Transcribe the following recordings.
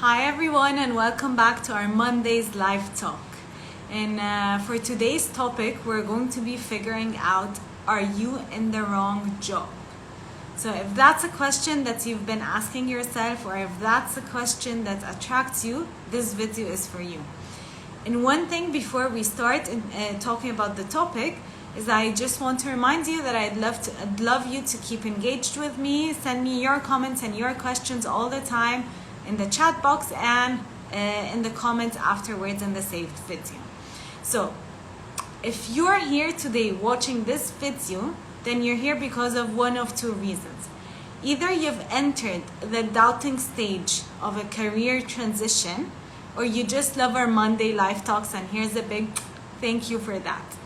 Hi everyone and welcome back to our Monday's live talk. And for today's topic, we're going to be figuring out, are you in the wrong job? So if that's a question that you've been asking yourself, or if that's a question that attracts you, this video is for you. And one thing before we start talking about the topic is I just want to remind you that I'd love you to keep engaged with me. Send me your comments and your questions all the time in the chat box and in the comments afterwards in the saved video. So if you're here today watching this video, then you're here because of one of two reasons. Either you've entered the doubting stage of a career transition, or you just love our Monday live talks, and here's a big thank you for that.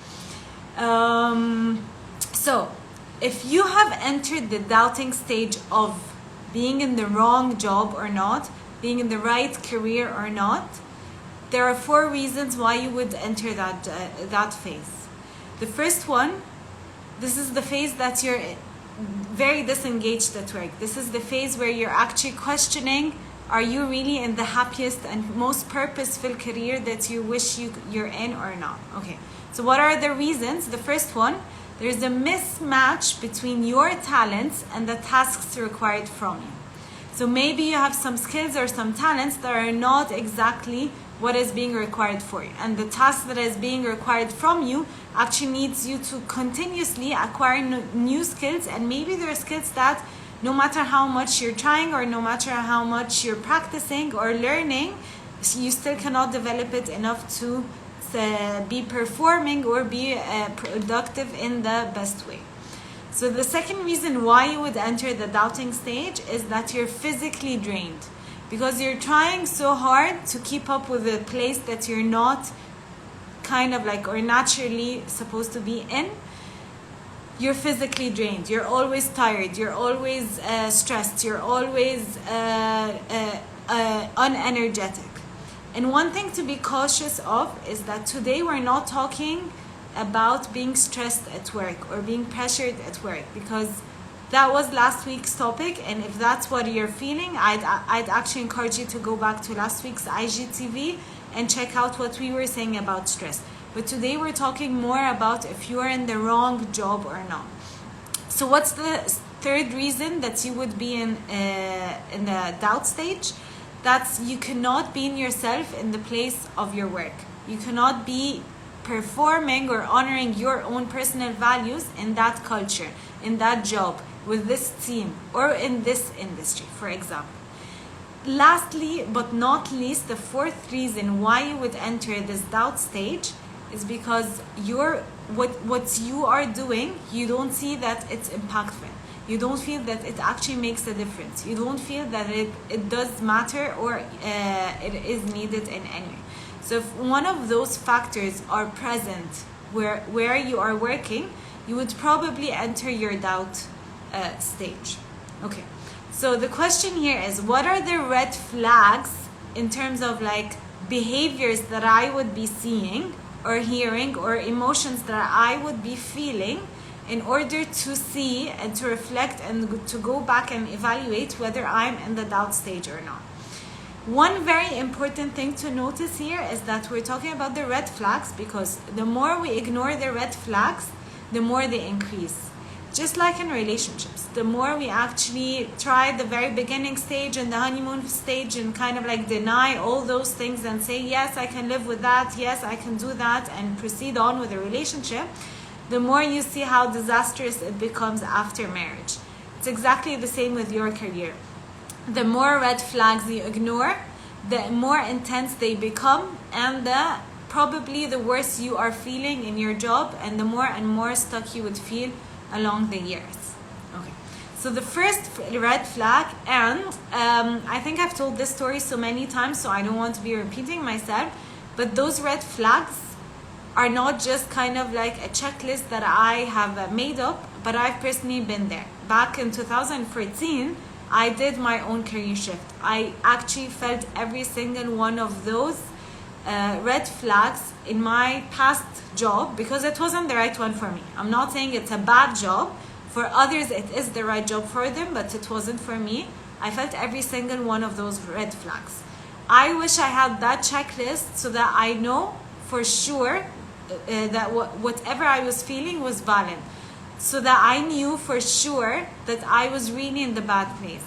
So if you have entered the doubting stage of being in the wrong job or not, being in the right career or not, there are 4 reasons why you would enter that phase. The first one, this is the phase that you're very disengaged at work. This is the phase where you're actually questioning, are you really in the happiest and most purposeful career that you wish you're in or not? Okay, so what are the reasons? The first one, there's a mismatch between your talents and the tasks required from you. So maybe you have some skills or some talents that are not exactly what is being required for you. And the task that is being required from you actually needs you to continuously acquire new skills. And maybe there are skills that no matter how much you're trying or no matter how much you're practicing or learning, you still cannot develop it enough to be performing or be productive in the best way. So the second reason why you would enter the doubting stage is that you're physically drained, because you're trying so hard to keep up with a place that you're not or naturally supposed to be in. You're physically drained, you're always tired, you're always stressed, you're always unenergetic. And one thing to be cautious of is that today we're not talking about being stressed at work or being pressured at work, because that was last week's topic. And if that's what you're feeling, I'd actually encourage you to go back to last week's IGTV and check out what we were saying about stress. But today we're talking more about if you're in the wrong job or not. So what's the third reason that you would be in the doubt stage? That's you cannot be in yourself in the place of your work. You cannot be performing or honoring your own personal values in that culture, in that job, with this team, or in this industry, for example. Lastly, but not least, the fourth reason why you would enter this doubt stage is because what you are doing, you don't see that it's impactful. You don't feel that it actually makes a difference. You don't feel that it does matter or it is needed in any way. So if one of those factors are present where you are working, you would probably enter your doubt stage. Okay, so the question here is, what are the red flags in terms of behaviors that I would be seeing or hearing, or emotions that I would be feeling, in order to see and to reflect and to go back and evaluate whether I'm in the doubt stage or not. One very important thing to notice here is that we're talking about the red flags, because the more we ignore the red flags, the more they increase. Just like in relationships, the more we actually try the very beginning stage and the honeymoon stage and deny all those things and say, yes, I can live with that, yes, I can do that, and proceed on with the relationship, the more you see how disastrous it becomes after marriage. It's exactly the same with your career. The more red flags you ignore, the more intense they become, and probably the worse you are feeling in your job, and the more stuck you would feel along the years. Okay, so the first red flag, and I think I've told this story so many times, so I don't want to be repeating myself, but those red flags are not just a checklist that I have made up, but I've personally been there. Back in 2014, I did my own career shift. I actually felt every single one of those red flags in my past job, because it wasn't the right one for me. I'm not saying it's a bad job. For others, it is the right job for them, but it wasn't for me. I felt every single one of those red flags. I wish I had that checklist so that I know for sure that whatever I was feeling was valid. So that I knew for sure that I was really in the bad place.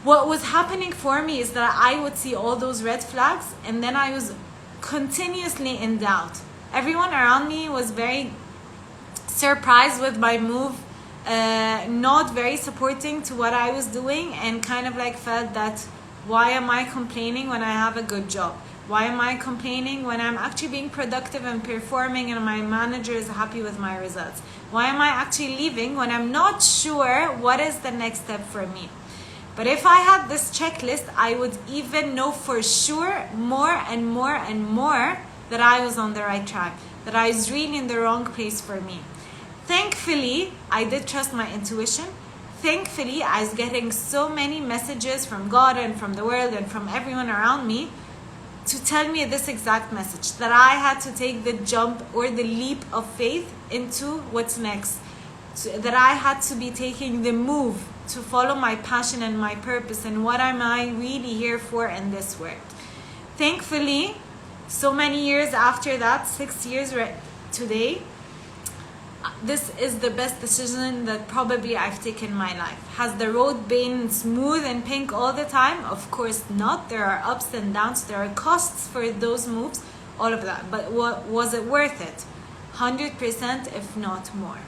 What was happening for me is that I would see all those red flags and then I was continuously in doubt. Everyone around me was very surprised with my move, not very supporting to what I was doing, and kind of like felt that why am I complaining when I have a good job? Why am I complaining when I'm actually being productive and performing and my manager is happy with my results? Why am I actually leaving when I'm not sure what is the next step for me? But if I had this checklist, I would even know for sure more and more and more that I was on the right track, that I was really in the wrong place for me. Thankfully, I did trust my intuition. Thankfully, I was getting so many messages from God and from the world and from everyone around me to tell me this exact message, that I had to take the jump or the leap of faith into what's next, that I had to be taking the move to follow my passion and my purpose and what am I really here for in this world. Thankfully, so many years after that, 6 years today, this is the best decision that probably I've taken in my life. Has the road been smooth and pink all the time? Of course not. There are ups and downs. There are costs for those moves, all of that. But was it worth it? 100%, if not more.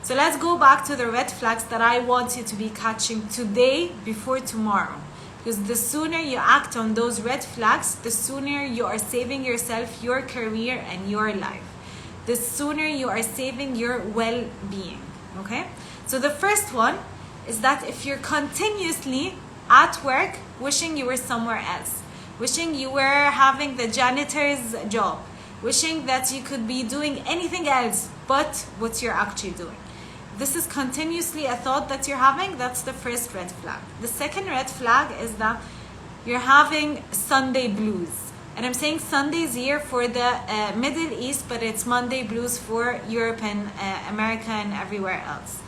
So let's go back to the red flags that I want you to be catching today before tomorrow. Because the sooner you act on those red flags, the sooner you are saving yourself, your career, and your life. The sooner you are saving your well-being, okay? So the first one is that if you're continuously at work wishing you were somewhere else, wishing you were having the janitor's job, wishing that you could be doing anything else but what you're actually doing. This is continuously a thought that you're having. That's the first red flag. The second red flag is that you're having Sunday blues. And I'm saying Sundays here for the Middle East, but it's Monday blues for Europe and America and everywhere else.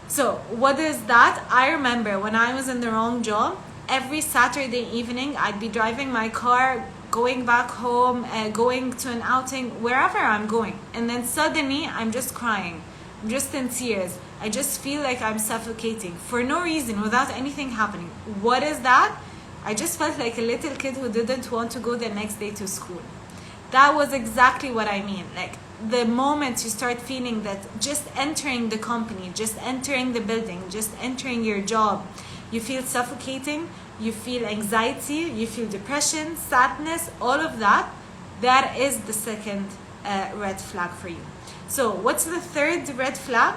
So what is that? I remember when I was in the wrong job, every Saturday evening, I'd be driving my car, going back home, going to an outing, wherever I'm going. And then suddenly I'm just crying. I'm just in tears. I just feel like I'm suffocating for no reason, without anything happening. What is that? I just felt like a little kid who didn't want to go the next day to school. That was exactly what I mean. Like the moment you start feeling that just entering the company, just entering the building, just entering your job, you feel suffocating, you feel anxiety, you feel depression, sadness, all of that, that is the second red flag for you. So what's the third red flag?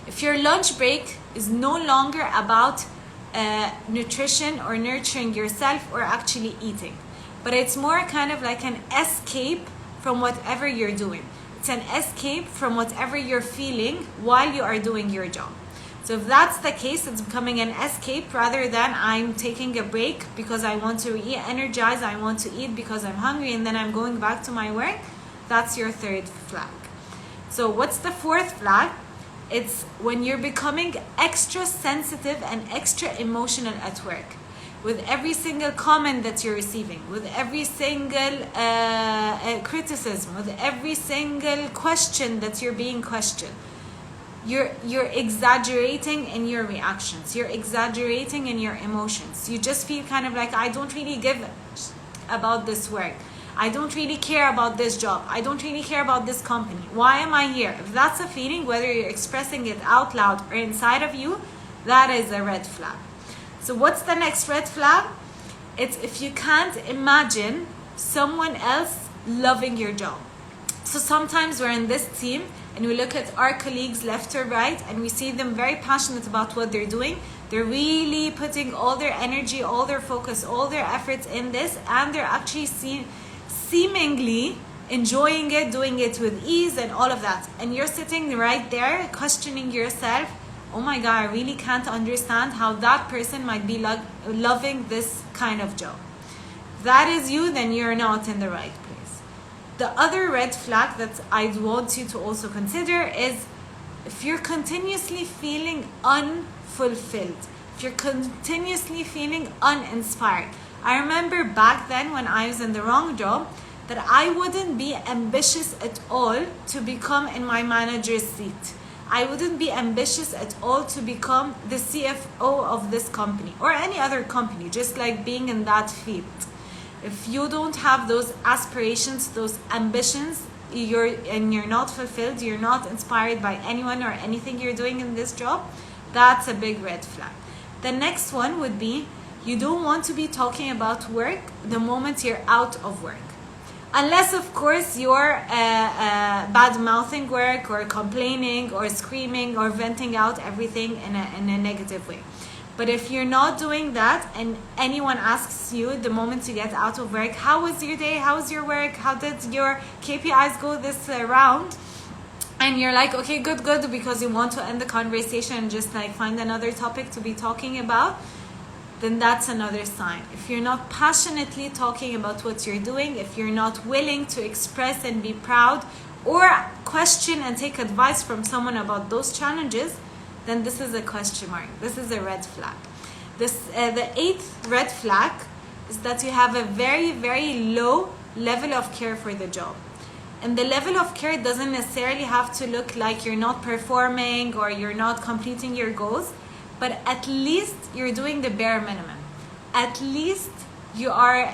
If your lunch break is no longer about nutrition or nurturing yourself or actually eating, but it's more kind of like an escape from whatever you're doing. It's an escape from whatever you're feeling while you are doing your job. So if that's the case, it's becoming an escape rather than I'm taking a break because I want to re-energize, I want to eat because I'm hungry and then I'm going back to my work. That's your third flag. So what's the fourth flag? It's when you're becoming extra sensitive and extra emotional at work. With every single comment that you're receiving, with every single criticism, with every single question that you're being questioned, you're exaggerating in your reactions. You're exaggerating in your emotions. You just feel kind of like, I don't really give about this work. I don't really care about this job. I don't really care about this company. Why am I here? If that's a feeling, whether you're expressing it out loud or inside of you, that is a red flag. So what's the next red flag? It's if you can't imagine someone else loving your job. So sometimes we're in this team and we look at our colleagues left or right and we see them very passionate about what they're doing. They're really putting all their energy, all their focus, all their efforts in this, and they're actually seemingly enjoying it, doing it with ease and all of that. And you're sitting right there questioning yourself, oh my God, I really can't understand how that person might be loving this kind of job. If that is you, then you're not in the right place. The other red flag that I want you to also consider is if you're continuously feeling unfulfilled, if you're continuously feeling uninspired. I remember back then when I was in the wrong job that I wouldn't be ambitious at all to become in my manager's seat. I wouldn't be ambitious at all to become the CFO of this company or any other company, just like being in that field. If you don't have those aspirations, those ambitions, you're not fulfilled, you're not inspired by anyone or anything you're doing in this job, that's a big red flag. The next one would be you don't want to be talking about work the moment you're out of work. Unless, of course, you're bad-mouthing work or complaining or screaming or venting out everything in a negative way. But if you're not doing that and anyone asks you the moment you get out of work, how was your day? How was your work? How did your KPIs go this round? And you're like, okay, good, because you want to end the conversation and just like find another topic to be talking about, then that's another sign. If you're not passionately talking about what you're doing, if you're not willing to express and be proud or question and take advice from someone about those challenges, then this is a question mark. This is a red flag. The eighth red flag is that you have a very, very low level of care for the job. And the level of care doesn't necessarily have to look like you're not performing or you're not completing your goals, but at least you're doing the bare minimum. At least you are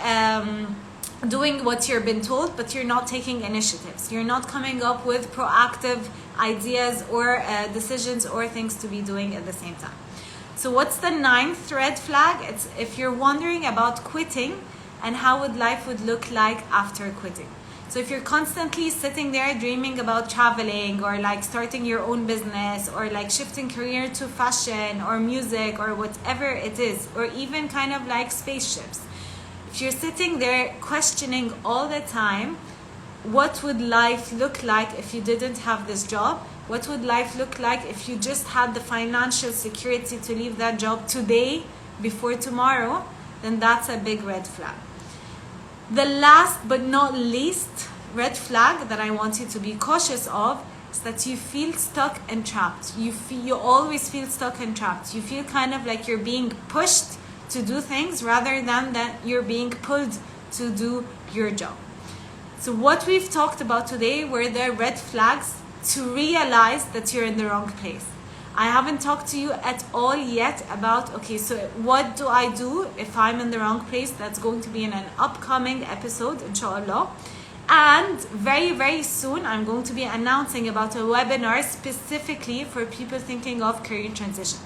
doing what you've been told, but you're not taking initiatives. You're not coming up with proactive ideas or decisions or things to be doing at the same time. So what's the ninth red flag? It's if you're wondering about quitting and how life would look like after quitting. So if you're constantly sitting there dreaming about traveling or like starting your own business or like shifting career to fashion or music or whatever it is, or even kind of like spaceships, if you're sitting there questioning all the time, what would life look like if you didn't have this job? What would life look like if you just had the financial security to leave that job today before tomorrow? Then that's a big red flag. The last but not least red flag that I want you to be cautious of is that you feel stuck and trapped. You always feel stuck and trapped. You feel kind of like you're being pushed to do things rather than that you're being pulled to do your job. So what we've talked about today were the red flags to realize that you're in the wrong place. I haven't talked to you at all yet about, okay, so what do I do if I'm in the wrong place? That's going to be in an upcoming episode, inshallah. And very, very soon, I'm going to be announcing about a webinar specifically for people thinking of career transition.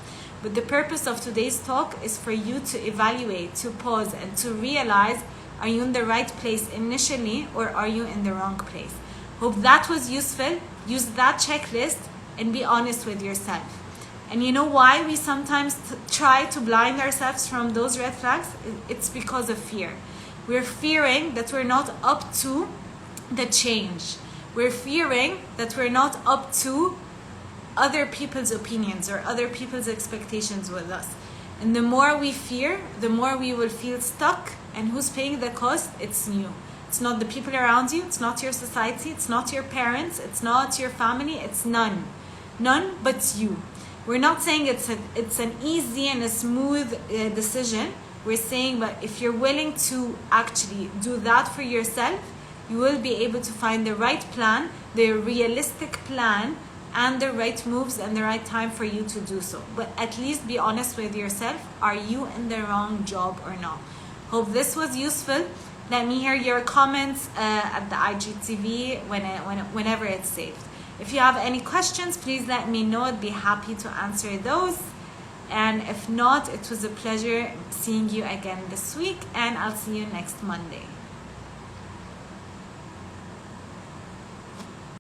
But the purpose of today's talk is for you to evaluate, to pause, and to realize, are you in the right place initially or are you in the wrong place? Hope that was useful. Use that checklist and be honest with yourself. And you know why we sometimes try to blind ourselves from those red flags? It's because of fear. We're fearing that we're not up to the change. We're fearing that we're not up to other people's opinions or other people's expectations with us. And the more we fear, the more we will feel stuck. And who's paying the cost? It's you. It's not the people around you. It's not your society. It's not your parents. It's not your family. It's none. None but you. We're not saying it's an easy and a smooth decision. We're saying, but if you're willing to actually do that for yourself, you will be able to find the right plan, the realistic plan, and the right moves and the right time for you to do so. But at least be honest with yourself. Are you in the wrong job or not? Hope this was useful. Let me hear your comments at the IGTV whenever it's saved. If you have any questions, please let me know. I'd be happy to answer those. And if not, it was a pleasure seeing you again this week, and I'll see you next Monday.